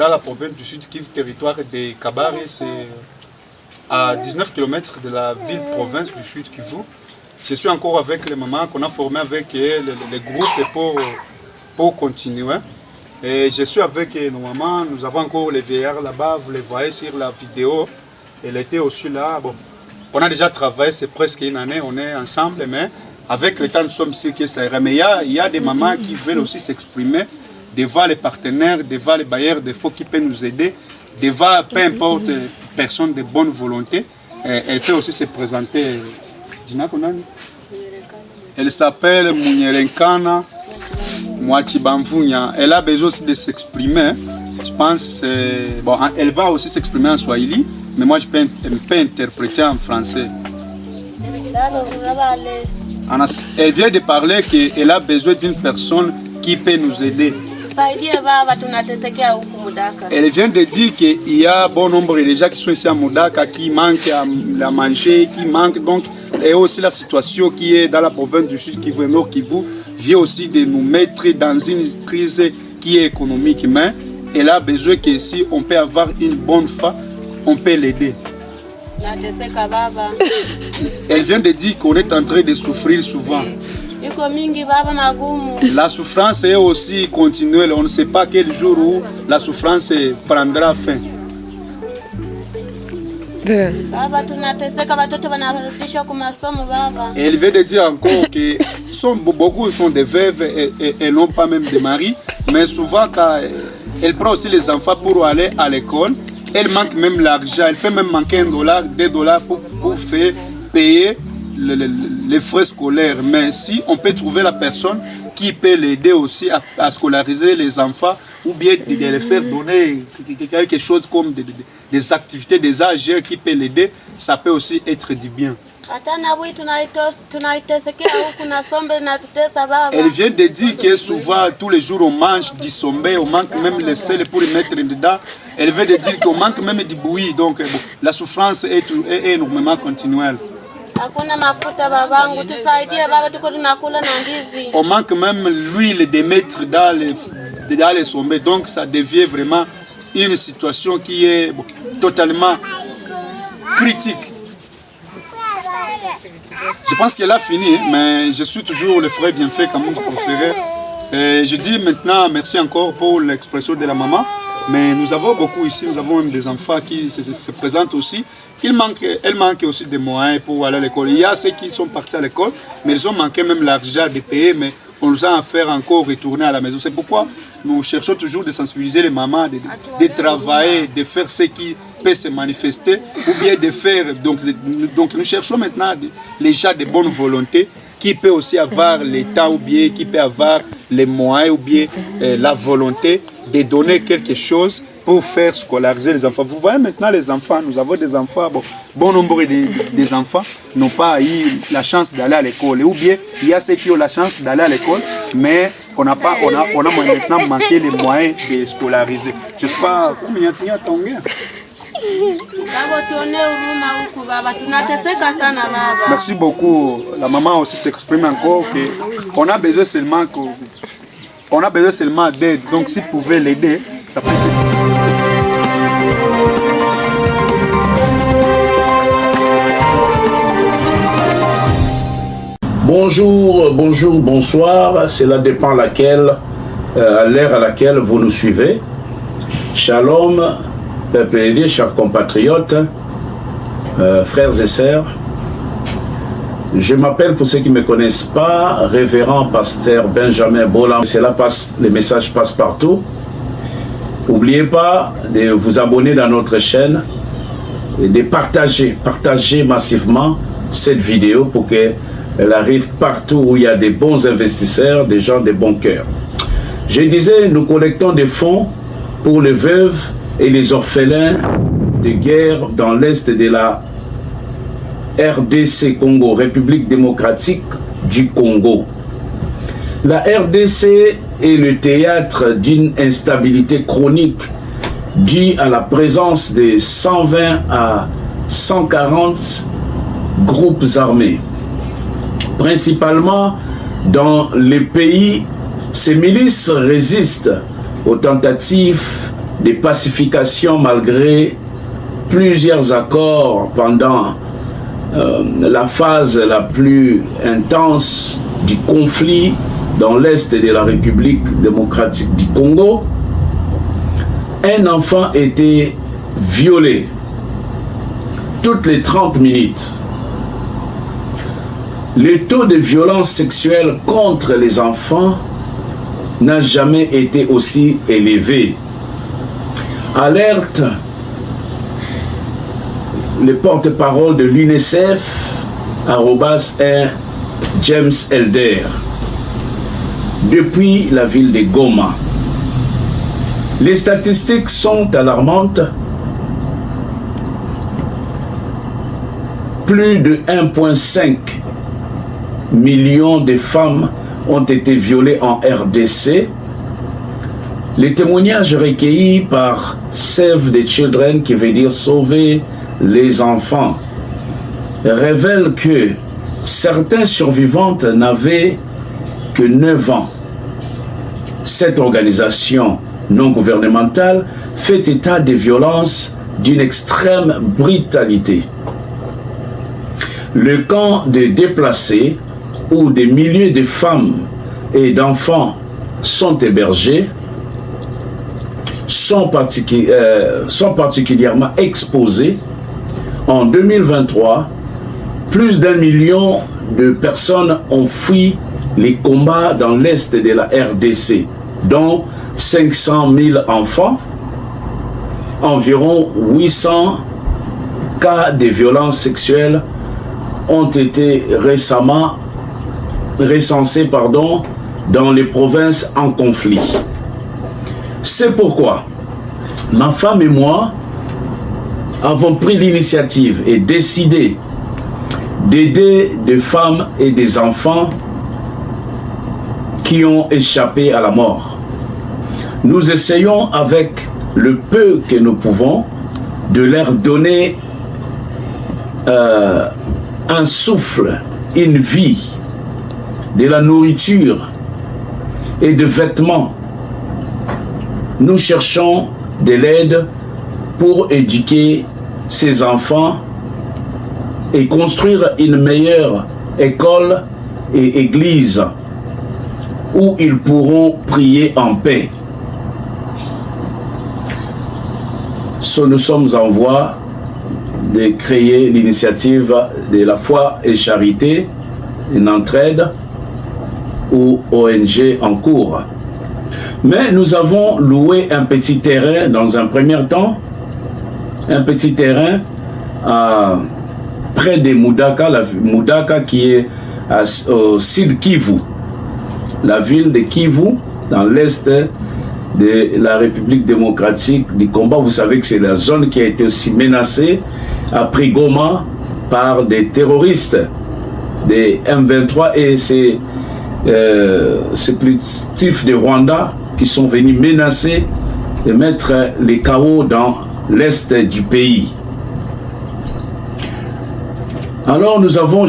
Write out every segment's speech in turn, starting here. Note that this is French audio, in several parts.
dans la province du Sud Kivu, territoire de Kabare, c'est à 19 km de la ville-province du Sud Kivu. Je suis encore avec les mamans qu'on a formées avec les groupes pour continuer. Et je suis avec nos mamans, nous avons encore les vieillards là-bas, vous les voyez sur la vidéo. Elle était aussi là. Bon, on a déjà travaillé, c'est presque une année, on est ensemble, mais avec le temps, nous sommes sûrs que ça ira. Mais il y a des mamans qui veulent aussi s'exprimer devant les partenaires, devant les bailleurs de fonds qui peuvent nous aider, devant peu importe personne de bonne volonté. Elle peut aussi se présenter. Elle s'appelle Munyerenkana Mwachibamvunya. Elle a besoin aussi de s'exprimer. Je pense bon, elle va aussi s'exprimer en swahili, mais moi je peux interpréter en français. Elle vient de parler qu'elle a besoin d'une personne qui peut nous aider. Elle vient de dire qu'il y a bon nombre de gens qui sont ici à Moudaka, qui manquent à manger, qui manquent donc, et aussi la situation qui est dans la province du Sud Kivu, Nord Kivu, vient aussi de nous mettre dans une crise qui est économique. Mais elle a besoin que si on peut avoir une bonne foi, on peut l'aider. Elle vient de dire qu'on est en train de souffrir souvent. La souffrance est aussi continuelle. On ne sait pas quel jour où la souffrance prendra fin. Elle vient de dire encore que beaucoup sont des veuves et n'ont pas même de mari. Mais souvent, quand elle prend aussi les enfants pour aller à l'école, elle manque même l'argent. Elle peut même manquer $1, $2 pour faire payer les frais scolaires. Mais si on peut trouver la personne qui peut l'aider aussi à scolariser les enfants, ou bien de les faire donner quelque chose comme des activités, des âges qui peut l'aider, ça peut aussi être du bien. Elle vient de dire que souvent, tous les jours, on mange du sombe, on manque même le sel pour le mettre dedans. Elle vient de dire qu'on manque même du bouilli. Donc, bon, la souffrance est énormément continuelle. On manque même l'huile de mettre dans les sombres. Donc, ça devient vraiment une situation qui est totalement critique. Je pense qu'elle a fini, mais je suis toujours le frère bien fait comme mon préféré. Et je dis maintenant merci encore pour l'expression de la maman. Mais nous avons beaucoup ici, nous avons même des enfants qui se présentent aussi. Elle manque aussi des moyens pour aller à l'école. Il y a ceux qui sont partis à l'école, mais ils ont manqué même l'argent de payer, mais on nous a fait encore retourner à la maison. C'est pourquoi nous cherchons toujours de sensibiliser les mamans, de travailler, de faire ce qui peut se manifester, ou bien de faire. Donc nous cherchons maintenant les gens de bonne volonté qui peut aussi avoir le temps, ou bien qui peut avoir les moyens, ou bien la volonté de donner quelque chose pour faire scolariser les enfants. Vous voyez maintenant les enfants, nous avons des enfants, bon nombre des enfants n'ont pas eu la chance d'aller à l'école. Ou bien il y a ceux qui ont la chance d'aller à l'école, mais on a maintenant manqué les moyens de scolariser. Je ne sais pas, merci beaucoup. La maman aussi s'exprime encore qu'on a besoin seulement d'aide. Donc si vous pouvez l'aider, ça peut être... Bonjour, bonsoir. Cela dépend à l'ère à laquelle vous nous suivez. Shalom, peuple aidé, chers compatriotes, frères et sœurs. Je m'appelle, pour ceux qui ne me connaissent pas, révérend pasteur Benjamin Bolam. Les messages passent partout. N'oubliez pas de vous abonner dans notre chaîne et de partager massivement cette vidéo pour qu'elle arrive partout où il y a des bons investisseurs, des gens de bon cœur. Je disais, nous collectons des fonds pour les veuves et les orphelins de guerre dans l'est de la RDC Congo, République démocratique du Congo. La RDC est le théâtre d'une instabilité chronique due à la présence de 120 à 140 groupes armés. Principalement dans les pays, ces milices résistent aux tentatives de pacification malgré plusieurs accords pendant la phase la plus intense du conflit dans l'est de la République démocratique du Congo. Un enfant était violé toutes les 30 minutes. Le taux de violence sexuelle contre les enfants n'a jamais été aussi élevé. Alerte le porte-parole de l'UNICEF, James Elder, depuis la ville de Goma. Les statistiques sont alarmantes. Plus de 1,5 million de femmes ont été violées en RDC. Les témoignages recueillis par Save the Children, qui veut dire sauver les enfants, révèlent que certains survivantes n'avaient que 9 ans. Cette organisation non gouvernementale fait état de violences d'une extrême brutalité. Le camp des déplacés, où des milliers de femmes et d'enfants sont hébergés, sont particulièrement exposés. En 2023, plus d'1 million de personnes ont fui les combats dans l'est de la RDC, dont 500 000 enfants. Environ 800 cas de violences sexuelles ont été récemment recensés dans les provinces en conflit. C'est pourquoi ma femme et moi avons pris l'initiative et décidé d'aider des femmes et des enfants qui ont échappé à la mort. Nous essayons avec le peu que nous pouvons de leur donner un souffle, une vie, de la nourriture et de vêtements. Nous cherchons de l'aide pour éduquer ces enfants et construire une meilleure école et église où ils pourront prier en paix. Nous sommes en voie de créer l'initiative de la foi et charité, une entraide ou ONG en cours. Mais nous avons loué un petit terrain dans un premier temps, un petit terrain près de Mudaka, Mudaka qui est au Sud Kivu, la ville de Kivu, dans l'est de la République démocratique du Congo. Vous savez que c'est la zone qui a été aussi menacée après Goma par des terroristes, des M23 et ces supplétifs de Rwanda qui sont venus menacer de mettre les chaos dans l'est du pays. Alors nous avons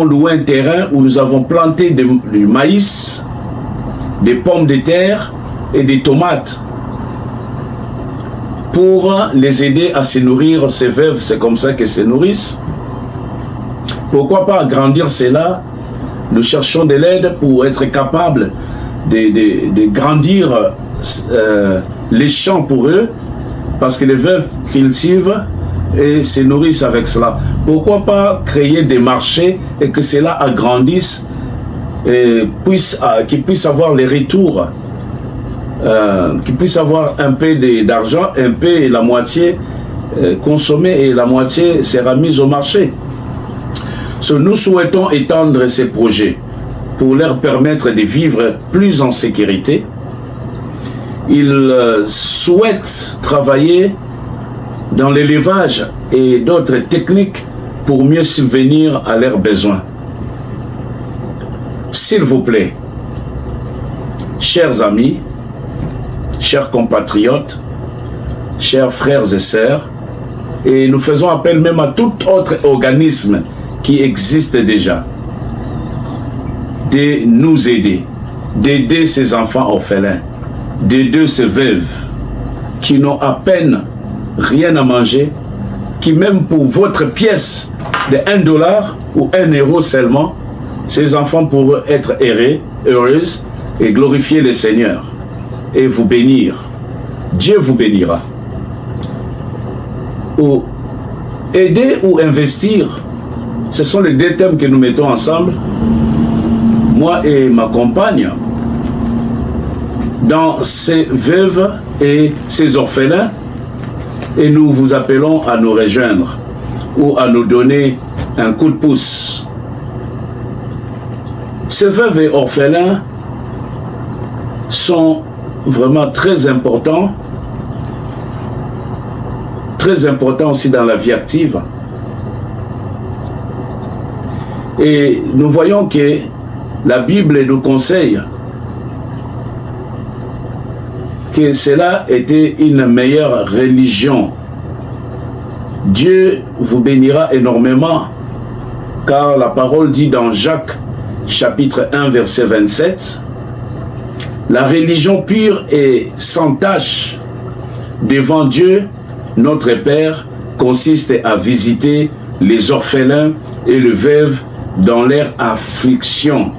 loué un terrain où nous avons planté du maïs, des pommes de terre et des tomates pour les aider à se nourrir. Ces veuves, c'est comme ça qu'elles se nourrissent. Pourquoi pas agrandir cela? Nous cherchons de l'aide pour être capables de grandir les champs pour eux, parce que les veuves cultivent et se nourrissent avec cela. Pourquoi pas créer des marchés et que cela agrandisse et qu'ils puissent avoir les retours, qu'ils puissent avoir un peu d'argent, un peu et la moitié consommée et la moitié sera mise au marché. Nous souhaitons étendre ces projets pour leur permettre de vivre plus en sécurité. Ils souhaitent travailler dans l'élevage et d'autres techniques pour mieux subvenir à leurs besoins. S'il vous plaît, chers amis, chers compatriotes, chers frères et sœurs, et nous faisons appel même à tout autre organisme qui existe déjà, de nous aider, d'aider ces enfants orphelins, d'aider ces veuves qui n'ont à peine rien à manger, qui même pour votre pièce de 1 dollar ou 1 euro seulement, ces enfants pourront être heureuses et glorifier le Seigneur et vous bénir. Dieu vous bénira. Ou aider ou investir, ce sont les deux thèmes que nous mettons ensemble, moi et ma compagne, dans ces veuves et ces orphelins, et nous vous appelons à nous rejoindre ou à nous donner un coup de pouce. Ces veuves et orphelins sont vraiment très importants aussi dans la vie active. Et nous voyons que la Bible nous conseille que cela était une meilleure religion. Dieu vous bénira énormément, car la parole dit dans Jacques chapitre 1 verset 27, la religion pure et sans tache devant Dieu, notre Père, consiste à visiter les orphelins et les veuves dans leur affliction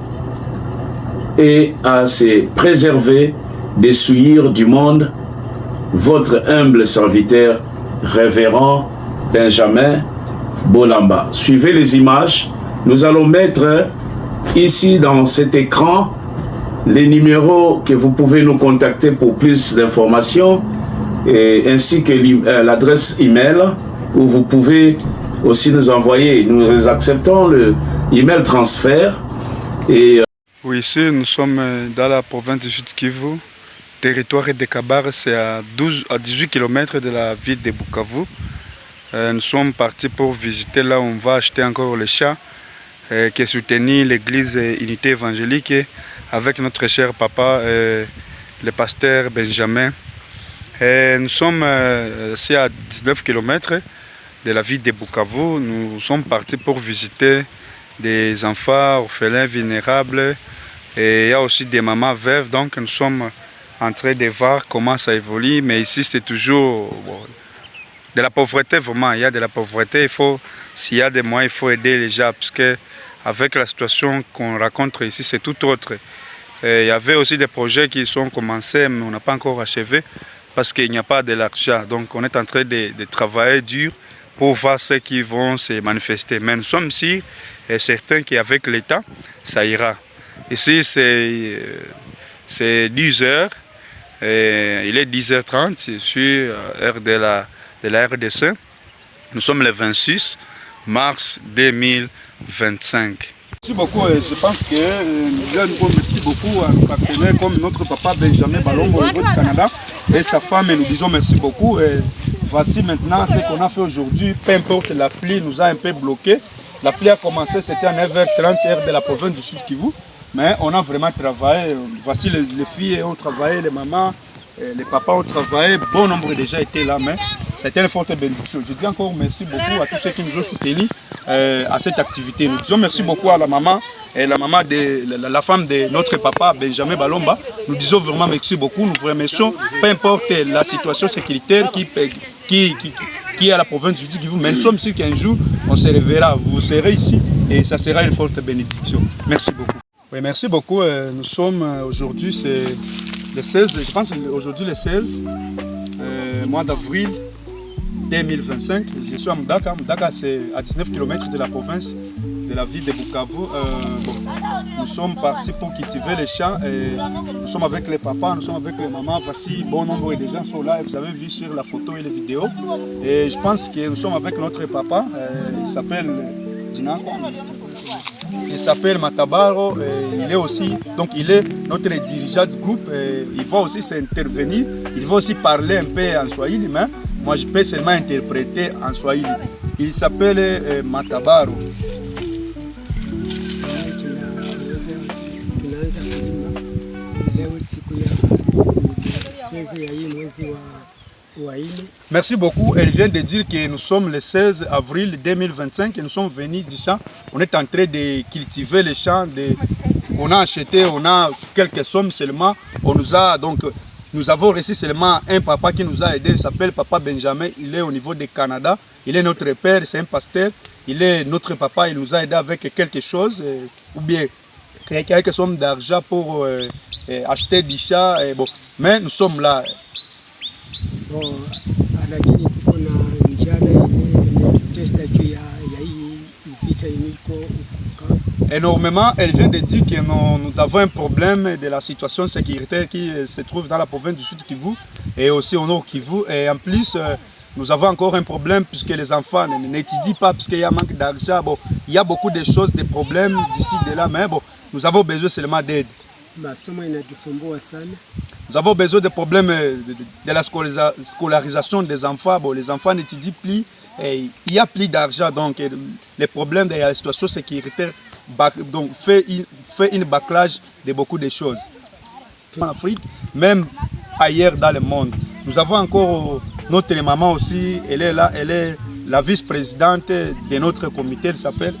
et à se préserver des souillures du monde. Votre humble serviteur, révérend Benjamin Bolamba. Suivez les images. Nous allons mettre ici dans cet écran les numéros que vous pouvez nous contacter pour plus d'informations, ainsi que l'adresse email où vous pouvez aussi nous envoyer. Nous acceptons le email transfert. Oui, ici nous sommes dans la province du Sud-Kivu, territoire de Kabar, c'est à 18 km de la ville de Bukavu. Nous sommes partis pour visiter là où on va acheter encore le chat qui est soutenu l'église Unité évangélique avec notre cher papa, le pasteur Benjamin. Nous sommes ici à 19 km de la ville de Bukavu. Nous sommes partis pour visiter des enfants orphelins vulnérables et il y a aussi des mamans veuves. Donc nous sommes en train de voir comment ça évolue. Mais ici c'est toujours de la pauvreté, vraiment. Il y a de la pauvreté. S'il y a des moyens, il faut aider les gens parce que avec la situation qu'on rencontre ici, c'est tout autre. Il y avait aussi des projets qui sont commencés, mais on n'a pas encore achevé parce qu'il n'y a pas de l'argent. Donc on est en train de travailler dur pour voir ceux qui vont se manifester. Mais nous sommes sûrs et certains qu'avec l'État, ça ira. Ici, c'est 10 heures. Il est 10h30 sur l'heure de la RDC. Nous sommes le 26 mars 2025. Merci beaucoup. Je pense que merci beaucoup à nos partenaires comme notre papa Benjamin Balombo au niveau du Canada et sa femme. Et nous disons merci beaucoup. Et voici maintenant ce qu'on a fait aujourd'hui. Peu importe, la pluie nous a un peu bloqué. La pluie a commencé, c'était à 9h30 heure de la province du Sud-Kivu. Mais on a vraiment travaillé. Voici les filles ont travaillé, les mamans, les papas ont travaillé. Bon nombre déjà étaient là, mais c'était une forte bénédiction. Je dis encore merci beaucoup à tous ceux qui nous ont soutenus à cette activité. Nous disons merci beaucoup à la maman et la femme de notre papa Benjamin Balomba. Nous disons vraiment merci beaucoup. Nous vous remercions. Peu importe la situation sécuritaire qui est à la province du Sud-Kivu, mais nous sommes sûrs qu'un jour on se reverra. Vous serez ici et ça sera une forte bénédiction. Merci beaucoup. Oui, merci beaucoup. Nous sommes aujourd'hui, c'est le 16, je pense aujourd'hui le 16 mois d'avril 2025. Je suis à Mudaka. Mudaka, c'est à 19 km de la province, de la ville de Bukavu. Nous sommes partis pour cultiver les champs. Nous sommes avec les papas, nous sommes avec les mamans. Voici bon nombre de gens sont là. Vous avez vu sur la photo et les vidéos. Et je pense que nous sommes avec notre papa. Il s'appelle Dina. Il s'appelle Matabaro, il est aussi, donc il est notre dirigeant du groupe, il va aussi s'intervenir, il va aussi parler un peu en Swahili, mais moi je peux seulement interpréter en Swahili. Il s'appelle Matabaro. Merci beaucoup. Elle vient de dire que nous sommes le 16 avril 2025 et nous sommes venus du champ. On est en train de cultiver les champs. On a acheté, on a quelques sommes seulement. On nous a donc, nous avons reçu seulement un papa qui nous a aidé, il s'appelle Papa Benjamin, il est au niveau du Canada, il est notre père, c'est un pasteur, il est notre papa, il nous a aidé avec quelque chose, ou bien quelques sommes d'argent pour acheter du chat, bon. Mais nous sommes là. Bon, lakini tuko na njala imetutesa juu ya hii vita iko énormément. Elle vient de dire que nous avons un problème de la situation sécuritaire qui se trouve dans la province du Sud Kivu et aussi au Nord Kivu. Et en plus, nous avons encore un problème puisque les enfants n'étudient pas, puisqu'il y a un manque d'argent. Bon, il y a beaucoup de choses, des problèmes d'ici, de là, mais bon, nous avons besoin seulement d'aide. Nous avons besoin des problèmes de la scolarisation des enfants. Bon, les enfants n'étudient plus, et il y a plus d'argent, donc les problèmes de la situation sécuritaire donc, fait une bâclage de beaucoup de choses. En Afrique, même ailleurs dans le monde. Nous avons encore notre maman aussi, elle est là, elle est la vice-présidente de notre comité, elle s'appelle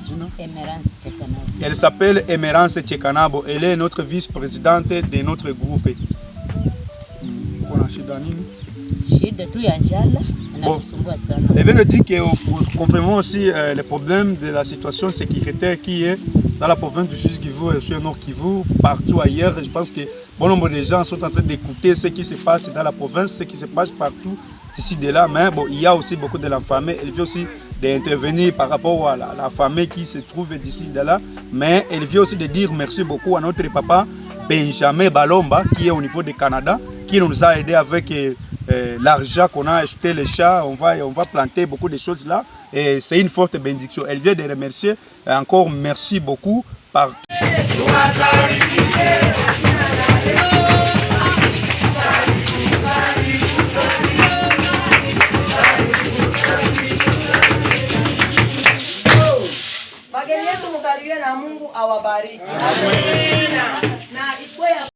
Elle s'appelle Emerance Tchekanabo, elle est notre vice-présidente de notre groupe. Bon, elle vient de dire que confirmons aussi les problèmes de la situation sécuritaire qui est dans la province du Sud Kivu et sur le Nord Kivu, partout ailleurs. Je pense que bon nombre de gens sont en train d'écouter ce qui se passe dans la province, ce qui se passe partout d'ici de là. Mais bon, il y a aussi beaucoup de la famille. Elle vient aussi d'intervenir par rapport à la famille qui se trouve d'ici de là. Mais elle vient aussi de dire merci beaucoup à notre papa Benjamin Balomba qui est au niveau du Canada, qui nous a aidé avec l'argent qu'on a acheté les chats. On va planter beaucoup de choses là. Et c'est une forte bénédiction. Elle vient de remercier. Et encore merci beaucoup partout. Wageni wetu mkaribie na Mungu awabariki. Amen.